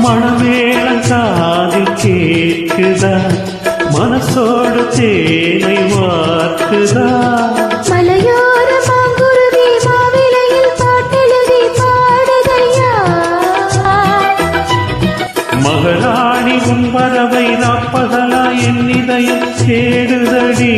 மணமேளம் காதில் கேட்குதா மனசோடு தேனை வார்க்குதா மலையோர மாங்குருவி மாவிலையில் பாட்டெழுதி பாடுதையா மகளாணி உன் வரவை ராப்பகலா என் இதயம் தேடுதடி